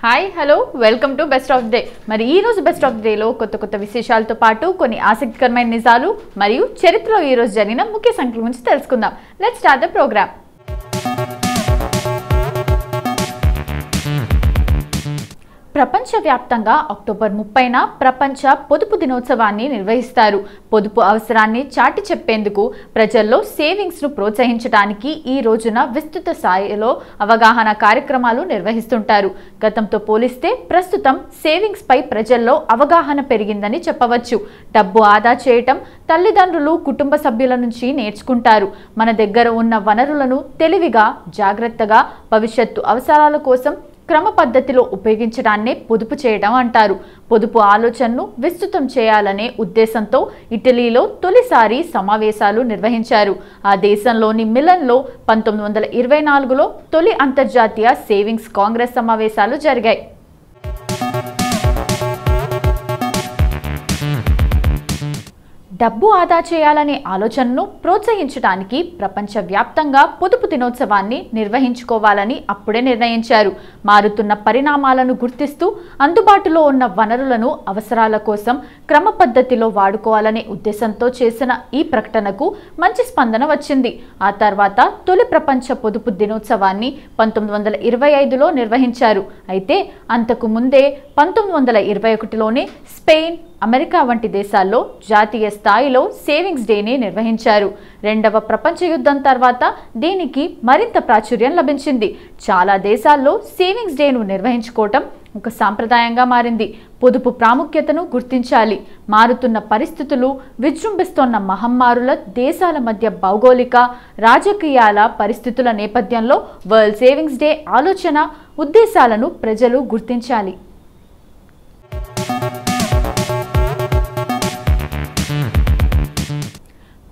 Hi hello welcome to best of day. మరి ఈ రోజు బెస్ట్ ఆఫ్ డేలో కొత్త విశేషాలతో పాటు కొన్ని ఆసక్తికరమైన నిజాలు మరియు చరిత్రలో ఈ రోజు జరిగిన ముఖ్య సంఖ్యల గురించి తెలుసుకుందాం. Let's start the programme. ప్రపంచవ్యాప్తంగా అక్టోబర్ 30న ప్రపంచ పొదుపు దినోత్సవాన్ని నిర్వహిస్తారు. పొదుపు అవసరాన్ని చాటి చెప్పేందుకు ప్రజల్లో సేవింగ్స్ను ప్రోత్సహించడానికి ఈ రోజున విస్తృత స్థాయిలో అవగాహన కార్యక్రమాలు నిర్వహిస్తుంటారు. గతంతో పోలిస్తే ప్రస్తుతం సేవింగ్స్ పై ప్రజల్లో అవగాహన పెరిగిందని చెప్పవచ్చు. డబ్బు ఆదా చేయటం తల్లిదండ్రులు కుటుంబ సభ్యుల నుంచి నేర్చుకుంటారు. మన దగ్గర ఉన్న వనరులను తెలివిగా జాగ్రత్తగా భవిష్యత్తు అవసరాల కోసం క్రమ పద్ధతిలో ఉపయోగించడాన్నే పొదుపు చేయడం అంటారు. పొదుపు ఆలోచనను విస్తృతం చేయాలనే ఉద్దేశంతో ఇటలీలో తొలిసారి సమావేశాలు నిర్వహించారు. ఆ దేశంలోని మిలన్లో 1924లో తొలి అంతర్జాతీయ సేవింగ్స్ కాంగ్రెస్ సమావేశాలు జరిగాయి. డబ్బు ఆదా చేయాలనే ఆలోచనను ప్రోత్సహించడానికి ప్రపంచవ్యాప్తంగా పొదుపు దినోత్సవాన్ని నిర్వహించుకోవాలని అప్పుడే నిర్ణయించారు. మారుతున్న పరిణామాలను గుర్తిస్తూ అందుబాటులో ఉన్న వనరులను అవసరాల కోసం క్రమ పద్ధతిలో వాడుకోవాలనే ఉద్దేశంతో చేసిన ఈ ప్రకటనకు మంచి స్పందన వచ్చింది. ఆ తర్వాత తొలి ప్రపంచ పొదుపు దినోత్సవాన్ని 1925లో నిర్వహించారు. అయితే అంతకు ముందే 1921లోనే స్పెయిన్, అమెరికా వంటి దేశాల్లో జాతీయ స్థాయిలో సేవింగ్స్ డేని నిర్వహించారు. రెండవ ప్రపంచ యుద్ధం తర్వాత దీనికి మరింత ప్రాచుర్యం లభించింది. చాలా దేశాల్లో సేవింగ్స్ డేను నిర్వహించుకోవటం ఒక సాంప్రదాయంగా మారింది. పొదుపు ప్రాముఖ్యతను గుర్తించాలి. మారుతున్న పరిస్థితులు, విజృంభిస్తోన్న మహమ్మారుల, దేశాల మధ్య భౌగోళిక రాజకీయాల పరిస్థితుల నేపథ్యంలో వరల్డ్ సేవింగ్స్ డే ఆలోచన, ఉద్దేశాలను ప్రజలు గుర్తించాలి.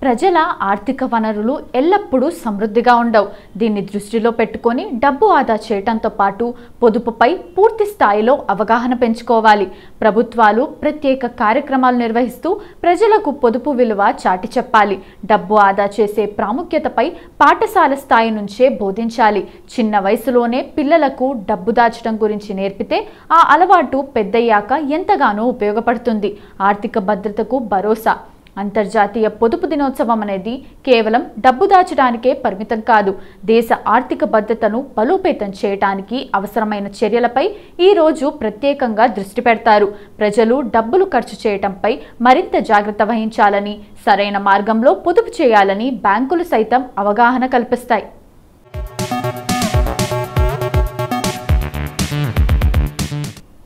ప్రజల ఆర్థిక వనరులు ఎల్లప్పుడూ సమృద్ధిగా ఉండవు. దీన్ని దృష్టిలో పెట్టుకొని డబ్బు ఆదా చేయడంతో పాటు పొదుపుపై పూర్తి స్థాయిలో అవగాహన పెంచుకోవాలి. ప్రభుత్వాలు ప్రత్యేక కార్యక్రమాలు నిర్వహిస్తూ ప్రజలకు పొదుపు విలువ చాటి చెప్పాలి. డబ్బు ఆదా చేసే ప్రాముఖ్యతపై పాఠశాల స్థాయి నుంచే బోధించాలి. చిన్న వయసులోనే పిల్లలకు డబ్బు దాచడం గురించి నేర్పితే ఆ అలవాటు పెద్దయ్యాక ఎంతగానో ఉపయోగపడుతుంది. ఆర్థిక భద్రతకు భరోసా. అంతర్జాతీయ పొదుపు దినోత్సవం అనేది కేవలం డబ్బు దాచడానికే పరిమితం కాదు. దేశ ఆర్థిక భద్రతను బలోపేతం చేయడానికి అవసరమైన చర్యలపై ఈ రోజు ప్రత్యేకంగా దృష్టి పెడతారు. ప్రజలు డబ్బులు ఖర్చు చేయడంపై మరింత జాగ్రత్త వహించాలని, సరైన మార్గంలో పొదుపు చేయాలని బ్యాంకులు సైతం అవగాహన కల్పిస్తాయి.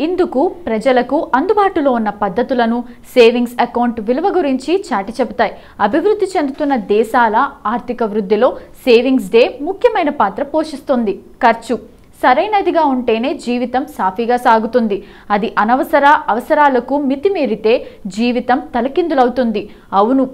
ఇందుకు ప్రజలకు అందుబాటులో ఉన్న పద్ధతులను, సేవింగ్స్ అకౌంట్ విలువ గురించి చాటి చెబుతాయి. అభివృద్ధి చెందుతున్న దేశాల ఆర్థిక వృద్ధిలో సేవింగ్స్ డే ముఖ్యమైన పాత్ర పోషిస్తుంది. ఖర్చు సరైనదిగా ఉంటేనే జీవితం సాఫీగా సాగుతుంది. అది అనవసర అవసరాలకు మితిమీరితే జీవితం తలకిందులవుతుంది. అవును,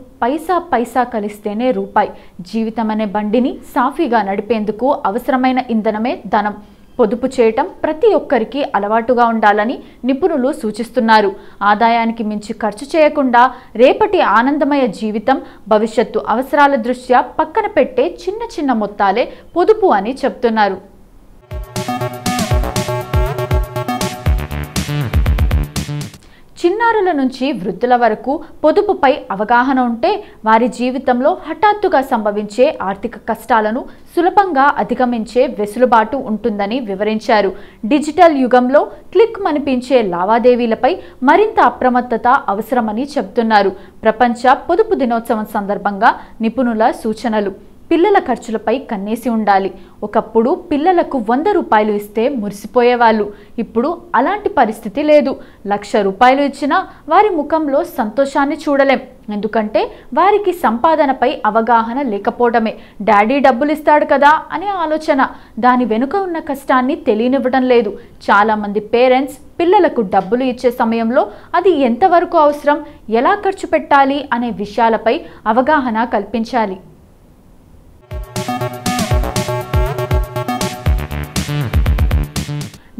పైసా కలిస్తేనే రూపాయి. జీవితం అనే బండిని సాఫీగా నడిపేందుకు అవసరమైన ఇంధనమే ధనం. పొదుపు చేయటం ప్రతి ఒక్కరికి అలవాటుగా ఉండాలని నిపుణులు సూచిస్తున్నారు. ఆదాయానికి మించి ఖర్చు చేయకుండా రేపటి ఆనందమయ జీవితం, భవిష్యత్తు అవసరాల దృష్ట్యా పక్కన పెట్టే చిన్న మొత్తాలే పొదుపు అని చెప్తున్నారు. చిన్నారుల నుంచి వృద్ధుల వరకు పొదుపుపై అవగాహన ఉంటే వారి జీవితంలో హఠాత్తుగా సంభవించే ఆర్థిక కష్టాలను సులభంగా అధిగమించే వెసులుబాటు ఉంటుందని వివరించారు. డిజిటల్ యుగంలో క్లిక్ మనిపించే లావాదేవీలపై మరింత అప్రమత్తత అవసరమని చెబుతున్నారు. ప్రపంచ పొదుపు దినోత్సవం సందర్భంగా నిపుణుల సూచనలు. పిల్లల ఖర్చులపై కన్నేసి ఉండాలి. ఒకప్పుడు పిల్లలకు 100 రూపాయలు ఇస్తే మురిసిపోయేవాళ్ళు. ఇప్పుడు అలాంటి పరిస్థితి లేదు. 1,00,000 రూపాయలు ఇచ్చినా వారి ముఖంలో సంతోషాన్ని చూడలేం. ఎందుకంటే వారికి సంపాదనపై అవగాహన లేకపోవడమే. డాడీ డబ్బులు ఇస్తాడు కదా అనే ఆలోచన. దాని వెనుక ఉన్న కష్టాన్ని తెలియనివ్వడం లేదు. చాలామంది పేరెంట్స్ పిల్లలకు డబ్బులు ఇచ్చే సమయంలో అది ఎంతవరకు అవసరం, ఎలా ఖర్చు పెట్టాలి అనే విషయాలపై అవగాహన కల్పించాలి.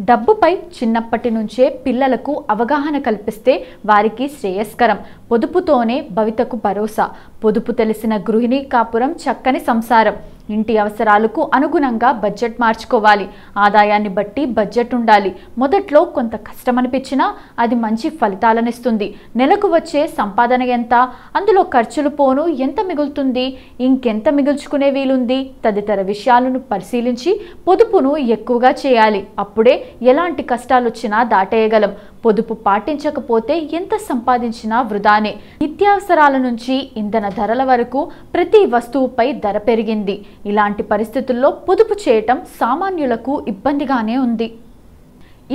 డబ్బుపై చిన్నప్పటి నుంచే పిల్లలకు అవగాహన కల్పిస్తే వారికి శ్రేయస్కరం. పొదుపుతోనే భవితకు భరోసా. పొదుపు తెలిసిన గృహిణి కాపురం చక్కని సంసారం. ఇంటి అవసరాలకు అనుగుణంగా బడ్జెట్ మార్చుకోవాలి. ఆదాయాన్ని బట్టి బడ్జెట్ ఉండాలి. మొదట్లో కొంత కష్టం అనిపించినా అది మంచి ఫలితాలనిస్తుంది. నెలకు వచ్చే సంపాదన ఎంత, అందులో ఖర్చులు పోను ఎంత మిగులుతుంది, ఇంకెంత మిగుల్చుకునే వీలుంది తదితర విషయాలను పరిశీలించి పొదుపును ఎక్కువగా చేయాలి. అప్పుడే ఎలాంటి కష్టాలు వచ్చినా దాటేయగలం. పొదుపు పాటించకపోతే ఎంత సంపాదించినా వృధానే. నిత్యావసరాల నుంచి ఇంధన ధరల వరకు ప్రతి వస్తువుపై ధర పెరిగింది. ఇలాంటి పరిస్థితుల్లో పొదుపు చేయటం సామాన్యులకు ఇబ్బందిగానే ఉంది.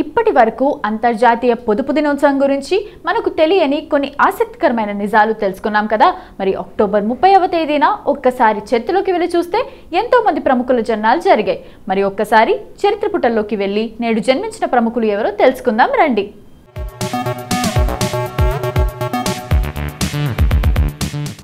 ఇప్పటి వరకు అంతర్జాతీయ పొదుపు దినోత్సవం గురించి మనకు తెలియని కొన్ని ఆసక్తికరమైన నిజాలు తెలుసుకున్నాం కదా. మరి అక్టోబర్ 30వ తేదీన ఒక్కసారి చరిత్రలోకి వెళ్ళి చూస్తే ఎంతో మంది ప్రముఖుల జన్మాలు జరిగాయి. మరి ఒక్కసారి చరిత్ర పుటల్లోకి వెళ్ళి నేడు జన్మించిన ప్రముఖులు ఎవరో తెలుసుకుందాం రండి.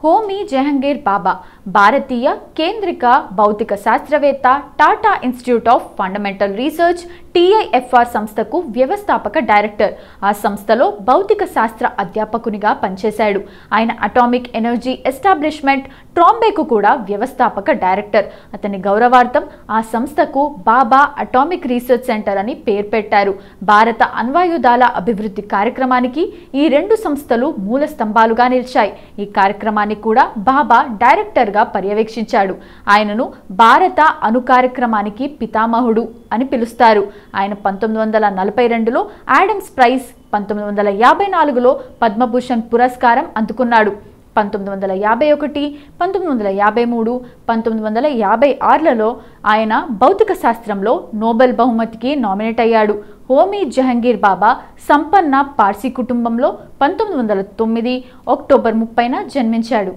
హోమీ జహంగీర్ బాబా భారతీయ కేంద్రిక భౌతిక శాస్త్రవేత్త, Tata institute of fundamental research TIFR సంస్థకు వ్యవస్థాపక డైరెక్టర్. ఆ సంస్థలో భౌతిక శాస్త్ర అధ్యాపకునిగా పనిచేశాడు. ఆయన అటామిక్ ఎనర్జీ ఎస్టాబ్లిష్మెంట్ ట్రాంబేకు కూడా వ్యవస్థాపక డైరెక్టర్. అతని గౌరవార్థం ఆ సంస్థకు బాబా అటామిక్ రీసెర్చ్ సెంటర్ అని పేరు పెట్టారు. భారత అణ్వాయుధాల అభివృద్ధి కార్యక్రమానికి ఈ రెండు సంస్థలు మూల స్తంభాలుగా నిలిచాయి. ఈ కార్యక్రమాన్ని కూడా బాబా డైరెక్టర్గా పర్యవేక్షించాడు. ఆయనను భారత అణు కార్యక్రమానికి పితామహుడు అని పిలుస్తారు. ఆయన 1942లో ఆడమ్స్ ప్రైజ్, 1954లో పద్మభూషణ్ పురస్కారం అందుకున్నాడు. 1951, 1953, 1956లలో ఆయన భౌతిక శాస్త్రంలో నోబెల్ బహుమతికి నామినేట్ అయ్యాడు. హోమీ జహంగీర్ బాబా సంపన్న పార్సీ కుటుంబంలో 1909 అక్టోబర్ 30న జన్మించాడు.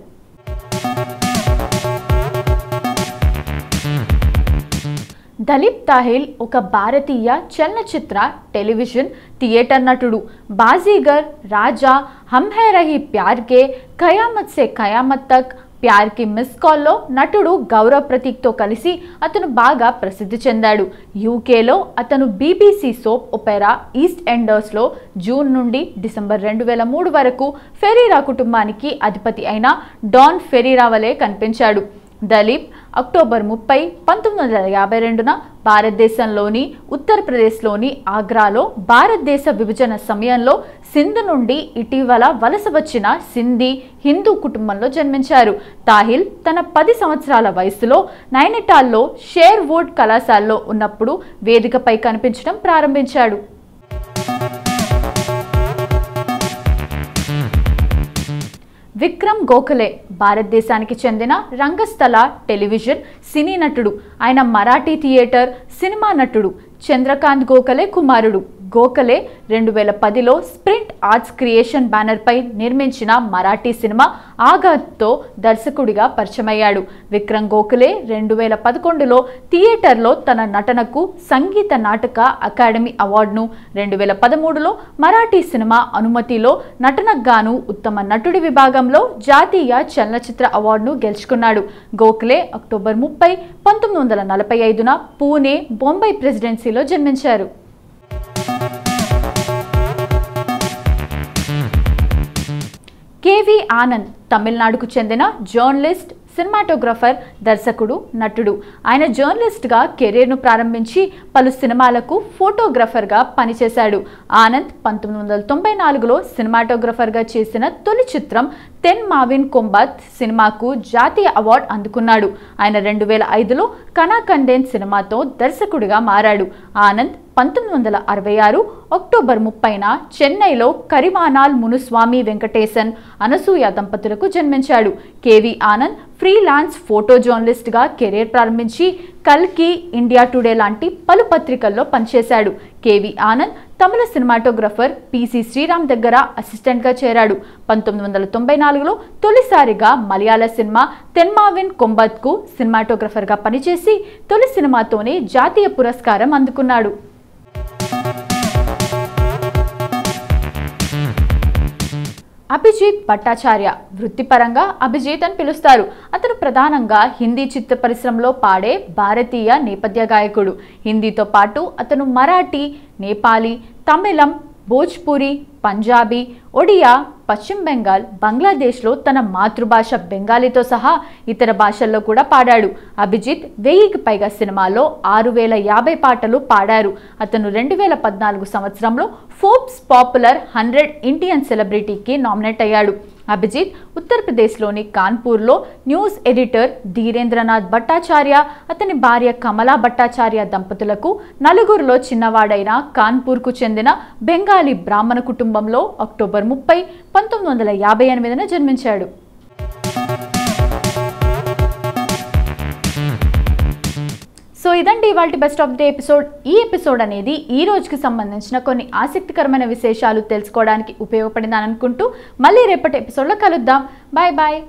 దలీప్ తాహిల్ ఒక భారతీయ చలనచిత్ర, టెలివిజన్, థియేటర్ నటుడు. బాజీగర్, రాజా, హమ్ హై రహీ ప్యార్ కే, ఖయామత్ సే ఖయామత్ తక్, ప్యార్ కి మిస్ కాల్లో నటుడు గౌరవ్ ప్రతీక్తో కలిసి అతను బాగా ప్రసిద్ధి చెందాడు. యూకేలో అతను BBC సోప్ ఒపెరా ఈస్ట్ ఎండర్స్లో జూన్ నుండి డిసెంబర్ 2003 వరకు ఫెరీరా కుటుంబానికి అధిపతి అయిన డాన్ ఫెరీరా వలె కనిపించాడు. దలీప్ అక్టోబర్ 30, 1952న భారతదేశంలోని ఉత్తరప్రదేశ్లోని ఆగ్రాలో భారతదేశ విభజన సమయంలో సింధ్ నుండి ఇటీవల వలస వచ్చిన సింధీ హిందూ కుటుంబంలో జన్మించారు. తాహిల్ తన 10 సంవత్సరాల వయసులో నైనిటాల్లో షేర్వుడ్ కళాశాలలో ఉన్నప్పుడు వేదికపై కనిపించడం ప్రారంభించాడు. విక్రమ్ గోఖలే భారతదేశానికి చెందిన రంగస్థల, టెలివిజన్, సినీ నటుడు. ఆయన మరాఠీ థియేటర్, సినిమా నటుడు. చంద్రకాంత్ గోఖలే కుమారుడు. గోఖలే 2010లో స్ప్రింట్ ఆర్ట్స్ క్రియేషన్ బ్యానర్పై నిర్మించిన మరాఠీ సినిమా ఆఘాత్తో దర్శకుడిగా పరిచయమయ్యాడు. విక్రమ్ గోఖలే 2011లో థియేటర్లో తన నటనకు సంగీత నాటక అకాడమీ అవార్డును, 2013లో మరాఠీ సినిమా అనుమతిలో నటనకు గాను ఉత్తమ నటుడి విభాగంలో జాతీయ చలనచిత్ర అవార్డును గెలుచుకున్నాడు. గోఖలే అక్టోబర్ 30, 1945న పూణే, బొంబై ప్రెసిడెన్సీలో జన్మించారు. కేవి ఆనంద్ తమిళనాడుకు చెందిన జర్నలిస్ట్, సినిమాటోగ్రఫర్, దర్శకుడు, నటుడు. ఆయన జర్నలిస్ట్గా కెరీర్ను ప్రారంభించి పలు సినిమాలకు ఫోటోగ్రఫర్గా పనిచేశాడు. ఆనంద్ 1994లో సినిమాటోగ్రఫర్గా చేసిన తొలి చిత్రం తెన్ మావిన్ కొంబత్ సినిమాకు జాతీయ అవార్డు అందుకున్నాడు. ఆయన 2005లో కనాకండెన్ సినిమాతో దర్శకుడిగా మారాడు. ఆనంద్ 1966 అక్టోబర్ 30న చెన్నైలో కరివానాల్ మునుస్వామి వెంకటేశన్, అనసూయ దంపతులకు జన్మించాడు. కేవి ఆనంద్ ఫ్రీలాన్స్ ఫోటో జర్నలిస్ట్గా కెరీర్ ప్రారంభించి కల్కి, ఇండియా టుడే లాంటి పలు పత్రికల్లో పనిచేశాడు. కేవి ఆనంద్ తమిళ సినిమాటోగ్రఫర్ PC శ్రీరామ్ దగ్గర అసిస్టెంట్గా చేరాడు. 1994లో తొలిసారిగా మలయాళ సినిమా తెన్మావిన్ కొంబత్కు సినిమాటోగ్రఫర్గా పనిచేసి తొలి సినిమాతోనే జాతీయ పురస్కారం అందుకున్నాడు. అభిజిత్ భట్టాచార్య వృత్తిపరంగా అభిజిత్ అని పిలుస్తారు. అతను ప్రధానంగా హిందీ చిత్ర పరిశ్రమలో పాడే భారతీయ నేపథ్య గాయకుడు. హిందీతో పాటు అతను మరాఠీ, నేపాలీ, తమిళం, భోజ్పురి, పంజాబీ, ఒడియా, పశ్చిమ బెంగాల్, బంగ్లాదేశ్లో తన మాతృభాష బెంగాలీతో సహా ఇతర భాషల్లో కూడా పాడాడు. అభిజిత్ 1000కి పైగా సినిమాల్లో 6050 పాటలు పాడారు. అతను 2014 సంవత్సరంలో ఫోర్బ్స్ పాపులర్ 100 ఇండియన్ సెలబ్రిటీకి నామినేట్ అయ్యాడు. అభిజిత్ ఉత్తరప్రదేశ్లోని కాన్పూర్లో న్యూస్ ఎడిటర్ ధీరేంద్రనాథ్ భట్టాచార్య, అతని భార్య కమలా భట్టాచార్య దంపతులకు నలుగురిలో చిన్నవాడైన కాన్పూర్కు చెందిన బెంగాలీ బ్రాహ్మణ కుటుంబంలో అక్టోబర్ 30, 1958న జన్మించాడు. సో ఇదండి ఇవాల్టి బెస్ట్ ఆఫ్ ది ఎపిసోడ్. ఈ ఎపిసోడ్ అనేది ఈ రోజుకి సంబంధించిన కొన్ని ఆసక్తికరమైన విశేషాలు తెలుసుకోవడానికి ఉపయోగపడిందని అనుకుంటూ మళ్ళీ రేపటి ఎపిసోడ్లో కలుద్దాం. Bye bye.